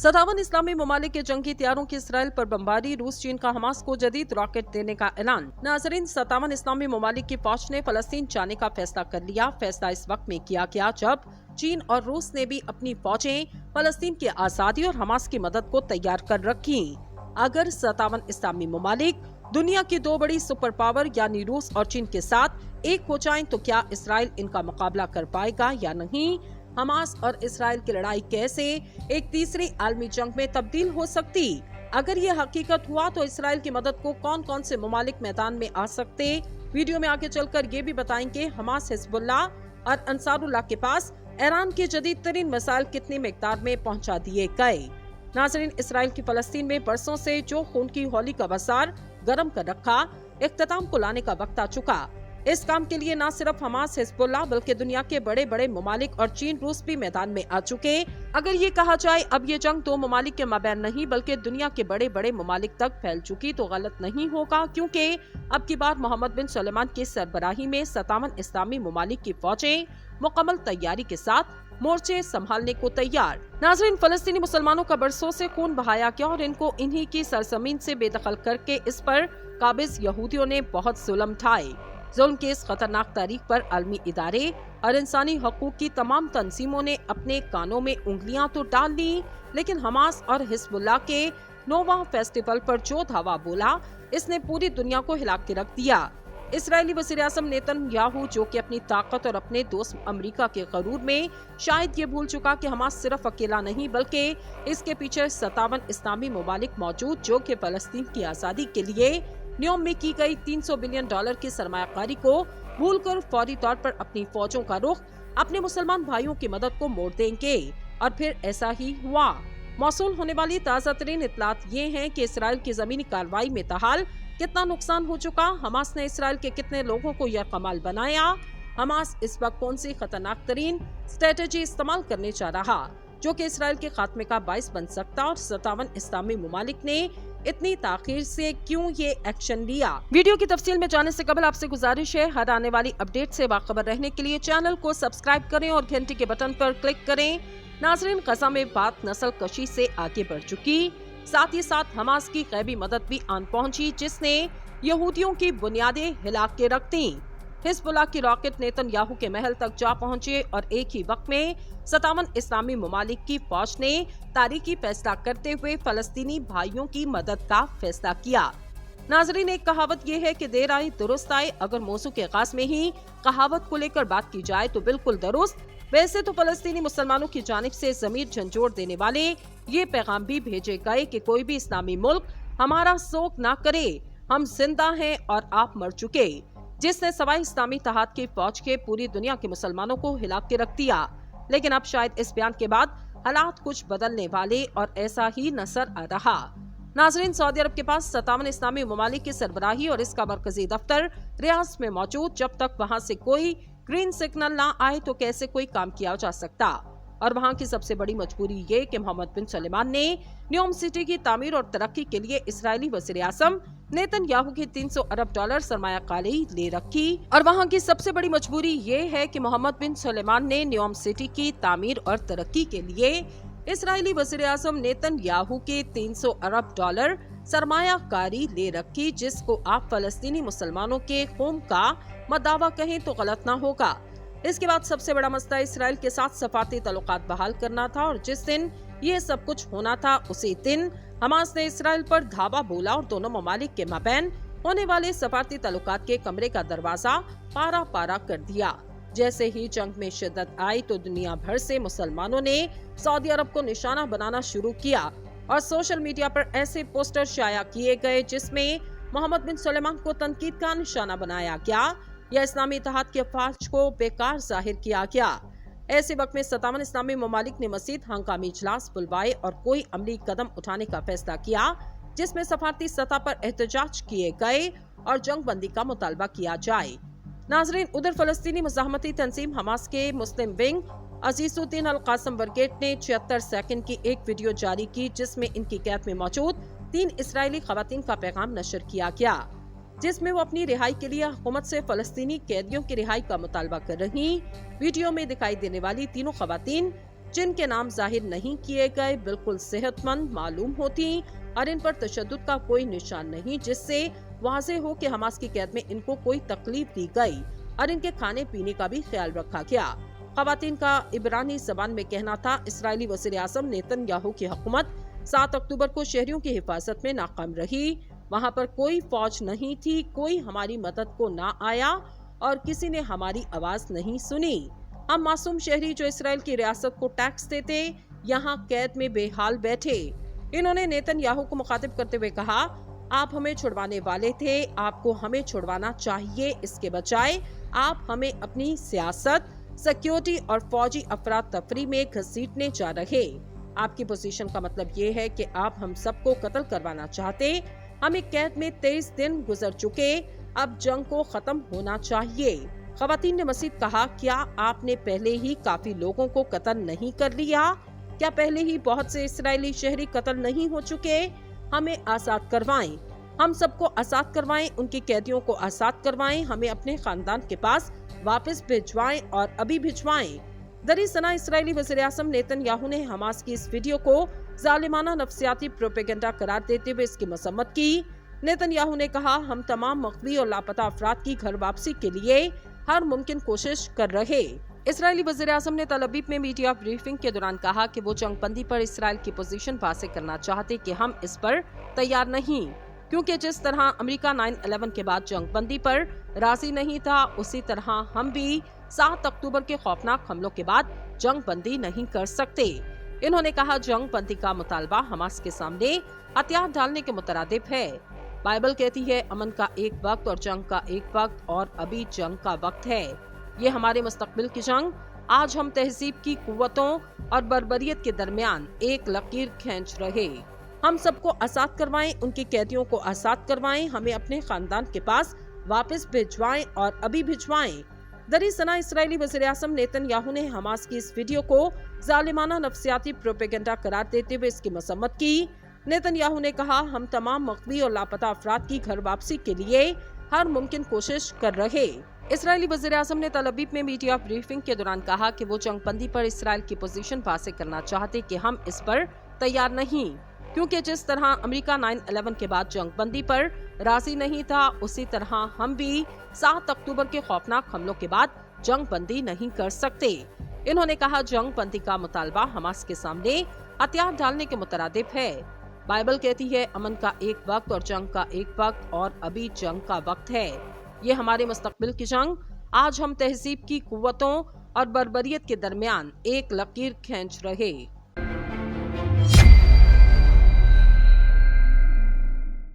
57 इस्लामी ममालिक के जंगी हथियारों की इसराइल पर बमबारी, रूस चीन का हमास को जदीद रॉकेट देने का ऐलान। नाजरीन, 57 इस्लामी ममालिक की फौज ने फलस्तीन जाने का फैसला कर लिया। फैसला इस वक्त में किया गया जब चीन और रूस ने भी अपनी फौजें फलस्तीन की आजादी और हमास की मदद को तैयार कर रखी। अगर 57 इस्लामी ममालिक दुनिया की दो बड़ी सुपर पावर यानी रूस और चीन के साथ एक हो जाएं तो क्या इसराइल इनका मुकाबला कर पाएगा या नहीं? हमास और इसराइल की लड़ाई कैसे एक तीसरी आलमी जंग में तब्दील हो सकती? अगर ये हकीकत हुआ तो इसराइल की मदद को कौन कौन से ममालिक मैदान में आ सकते? वीडियो में आगे चलकर ये भी बताएंगे हमास, हिजबुल्लाह और अंसारुल्लाह के पास ईरान के जदीद तरीन मिसाइल कितनी मिकदार में पहुंचा दिए गए। नाज़रीन, इसराइल की फलस्तीन में बरसों से जो खून की होली का बसार गर्म कर रखा, इख्तिताम को लाने का वक्त आ चुका। इस काम के लिए न सिर्फ हमास, हिजबुल्लाह बल्कि दुनिया के बड़े बड़े ममालिक और चीन, रूस भी मैदान में आ चुके। अगर ये कहा जाए अब ये जंग दो ममालिक के माबैन नहीं बल्कि दुनिया के बड़े बड़े ममालिक तक फैल चुकी तो गलत नहीं होगा, क्योंकि अब की बार मोहम्मद बिन सलमान की सरबराही में 57 इस्लामी ममालिक की फौजें मुकम्मल तैयारी के साथ मोर्चे संभालने को तैयार। नाज़रीन, फलस्तीनी मुसलमानों का बरसों से खून बहाया गया और इनको इन्हीं की सरजमीन से बेदखल करके इस पर काबिज यहूदियों ने बहुत जुल्म ढाए। जुल्म की इस खतरनाक तारीख पर आलमी इदारे और इंसानी हकूक की तमाम तंजीमों ने अपने कानों में उंगलियां तो डाल ली, लेकिन हमास और हिजबुल्लाह के नोवा फेस्टिवल पर जो धावा बोला, इसने पूरी दुनिया को हिला के रख दिया। इसराइली वज़ीर-ए-आज़म नेतन्याहू, जो कि अपनी ताकत और अपने दोस्त अमेरिका के गरूर में शायद ये भूल चुका कि हमास सिर्फ अकेला नहीं बल्कि इसके पीछे 57 इस्लामी ममालिक मौजूद, जो कि फलस्तीन की आज़ादी के लिए न्यूयॉर्क में की गई $300 बिलियन की सरमायाकारी को भूलकर फौरी तौर पर अपनी फौजों का रुख अपने मुसलमान भाइयों की मदद को मोड़ देंगे। और फिर ऐसा ही हुआ। मौसूल होने वाली ताज़ा तरीन इत्तलात ये हैं कि इसराइल की जमीनी कार्रवाई में ताहाल कितना नुकसान हो चुका, हमास ने इसराइल के कितने लोगों को यह कमाल बनाया, हमास इस वक्त कौन सी खतरनाक तरीन स्ट्रेटेजी इस्तेमाल करने जा रहा जो कि इसराइल के खात्मे का बाइस बन सकता, और 57 इस्लामी ममालिक ने इतनी ताखीर से क्यों ये एक्शन लिया। वीडियो की तफसील में जाने से कबल आपसे गुजारिश है, हर आने वाली अपडेट से बाखबर रहने के लिए चैनल को सब्सक्राइब करें और घंटी के बटन पर क्लिक करें। नाज़रीन, गजा में बात नस्ल कशी से आगे बढ़ चुकी, साथ ही साथ हमास की गैबी मदद भी आन पहुंची, जिसने यहूदियों की बुनियादें हिला के रख दी। हिजबुल्लाह की रॉकेट नेतन्याहू के महल तक जा पहुंचे और एक ही वक्त में 57 इस्लामी ममालिक की फौज ने तारीखी फैसला करते हुए फलस्तीनी भाइयों की मदद का फैसला किया। नाजरीन, एक कहावत ये है कि देर आए दुरुस्त आए। अगर मौजू के आगाज में ही कहावत को लेकर बात की जाए तो बिल्कुल दुरुस्त। वैसे तो फलस्तीनी मुसलमानों की जानिब से जमीर झंझोड़ देने वाले ये पैगाम भी भेजे गए कि कोई भी इस्लामी मुल्क हमारा शोक ना करे, हम जिंदा हैं और आप मर चुके, जिसने सवाई इस्लामी इत्तेहाद की फौज के पूरी दुनिया के मुसलमानों को हिला के रख दिया। लेकिन अब शायद इस बयान के बाद हालात कुछ बदलने वाले और ऐसा ही नजर आ रहा। नाजरीन, सऊदी अरब के पास 57 इस्लामी ममालिक की सरबराही और इसका मरकजी दफ्तर रियाद में मौजूद। जब तक वहाँ से कोई ग्रीन सिग्नल ना आए तो कैसे कोई काम किया जा सकता। और वहाँ की सबसे बड़ी मजबूरी ये कि मोहम्मद बिन सलमान ने न्यूयॉर्क सिटी की तामीर और तरक्की के लिए इसराइली वज़ीर-ए-आज़म नेतन्याहू की $300 अरब सरमायाकारी ले रखी। और वहाँ की सबसे बड़ी मजबूरी ये है कि मोहम्मद बिन सलमान ने न्यूयॉर्क सिटी की तामीर और तरक्की के लिए इसराइली वज़ीर-ए-आज़म नेतन्याहू के $300 अरब सरमायाकारी ले रखी, जिसको आप फलस्तीनी मुसलमानों के खून का मदावा कहें तो गलत ना होगा। इसके बाद सबसे बड़ा मसला इसराइल के साथ सफारती ताल्लुकात बहाल करना था, और जिस दिन ये सब कुछ होना था उसी दिन हमास ने इसराइल पर धावा बोला और दोनों ममालिक के माबैन होने वाले सफारती ताल्लुकात के कमरे का दरवाजा पारा पारा कर दिया। जैसे ही जंग में शिद्दत आई तो दुनिया भर से मुसलमानों ने सऊदी अरब को निशाना बनाना शुरू किया और सोशल मीडिया पर ऐसे पोस्टर शाया किए गए जिसमें मोहम्मद बिन सलमान को तनकीद का निशाना बनाया गया या इस्लामी इत्तेहाद के अफवाज को बेकार जाहिर किया गया। ऐसे वक्त में 57 इस्लामी ममालिक ने मजीद हंगामी इजलास बुलवाए और कोई अमली कदम उठाने का फैसला किया, जिसमें सफारती सतह पर एहतजाज किए गए और जंग बंदी का मुतालबा किया जाए। नाजरीन, उधर फलस्तीनी मुजाहमती तंजीम हमास के मुस्लिम विंग अजीजुद्दीन अल कासिम ब्रिगेड ने 76 सेकंड की एक वीडियो जारी की, जिसमें इनकी कैद में मौजूद 3 इसराइली खवातीन का पैगाम नशर किया गया, जिसमें वो अपनी रिहाई के लिए हुकूमत से फलस्तीनी कैदियों की रिहाई का मुतालबा कर रही। वीडियो में दिखाई देने वाली तीनों खवातीन जिनके नाम जाहिर नहीं किए गए, बिल्कुल सेहतमंद मालूम होती और इन पर तशद्दुद का कोई निशान नहीं, जिससे वाज़ेह हो कि हमास की कैद में इनको कोई तकलीफ दी गई और इनके खाने पीने का भी ख्याल रखा गया। ख़वातीन का इब्रानी ज़बान में कहना था, इस्राएली वज़ीर आज़म नेतन्याहू की हुकूमत 7 अक्टूबर को शहरियों की हिफाजत में नाकाम रही। वहाँ पर कोई फौज नहीं थी, कोई हमारी मदद को ना आया और किसी ने हमारी आवाज नहीं सुनी। हम मासूम शहरी जो इसराइल की रियासत को टैक्स देते, यहाँ कैद में बेहाल बैठे। इन्होंने नेतन्याहू को मुखातिब करते हुए कहा, आप हमें छुड़वाने वाले थे, आपको हमें छुड़वाना चाहिए। इसके बजाय आप हमें अपनी सियासत, सिक्योरिटी और फौजी अफराद तफरी में घसीटने जा रहे। आपकी पोजीशन का मतलब ये है कि आप हम सबको कत्ल करवाना चाहते। हमें कैद में 23 दिन गुजर चुके, अब जंग को खत्म होना चाहिए। ख़वातीन ने मज़ीद कहा, क्या आपने पहले ही काफी लोगों को कत्ल नहीं कर लिया? क्या पहले ही बहुत से इस्राएली शहरी कत्ल नहीं हो चुके? हमें आज़ाद करवाएं, हम सबको आज़ाद करवाएं, उनके कैदियों को आज़ाद करवाएं, हमें अपने खानदान के पास वापस भिजवाएं और अभी भिजवाएं। दरअसल इस्राएली वज़ीर-ए-आज़म नेतन्याहू ने हमास की इस वीडियो को जालिमाना नफ्सियाती प्रोपेगेंडा करार देते हुए इसकी मसम्मत की। नेतन्याहू ने कहा, हम तमाम मख्फी और लापता अफराद की घर वापसी के लिए हर मुमकिन कोशिश कर रहे। इस्राएली वज़ीर-ए-आज़म ने तल अबीब में मीडिया ब्रीफिंग के दौरान कहा कि वो जंगबंदी पर इसराइल की पोजीशन वाज़ेह करना चाहते कि हम इस पर तैयार नहीं, क्योंकि जिस तरह अमेरिका 9/11 के बाद जंगबंदी पर राजी नहीं था, उसी तरह हम भी 7 अक्टूबर के खौफनाक हमलों के बाद जंगबंदी नहीं कर सकते। इन्होंने कहा, जंगबंदी का मुतालबा हमास के सामने हथियार डालने के मुतरादिफ है। बाइबल कहती है, अमन का एक वक्त और जंग का एक वक्त, और अभी जंग का वक्त है। ये हमारे मुस्तकबिल की जंग। आज हम तहजीब की कुव्वतों और बर्बरियत के दरमियान एक लकीर खींच रहे। हम सबको आज़ाद करवाएं, उनके कैदियों को आज़ाद करवाएं, हमें अपने खानदान के पास वापस भिजवाएं और अभी भिजवाएं। दरअसल इस्राएली वज़ीर-ए-आज़म नेतन्याहू ने हमास की इस वीडियो को जालिमाना नफ्सियाती प्रोपेगेंडा करार देते हुए इसकी मसम्मत की। नेतन्याहू ने कहा, हम तमाम मख्फी और लापता अफराद की घर वापसी के लिए हर मुमकिन कोशिश कर रहे। इस्राएली वज़ीर-ए-आज़म ने तल अबीब में मीडिया ब्रीफिंग के दौरान कहा कि वो जंगबंदी पर इसराइल की पोजीशन वाज़ेह करना चाहते कि हम इस पर तैयार नहीं, क्योंकि जिस तरह अमेरिका 9/11 के बाद जंगबंदी पर राजी नहीं था, उसी तरह हम भी 7 अक्टूबर के खौफनाक हमलों के बाद जंगबंदी नहीं कर सकते। इन्होंने कहा, जंगबंदी का मुतालबा हमास के सामने हथियार डालने के मुतरादिफ है। बाइबल कहती है, अमन का एक वक्त और जंग का एक वक्त, और अभी जंग का वक्त है। ये हमारे मुस्तकबिल की जंग। आज हम तहजीब की कुव्वतों और बर्बरियत के दरमियान एक लकीर खींच रहे।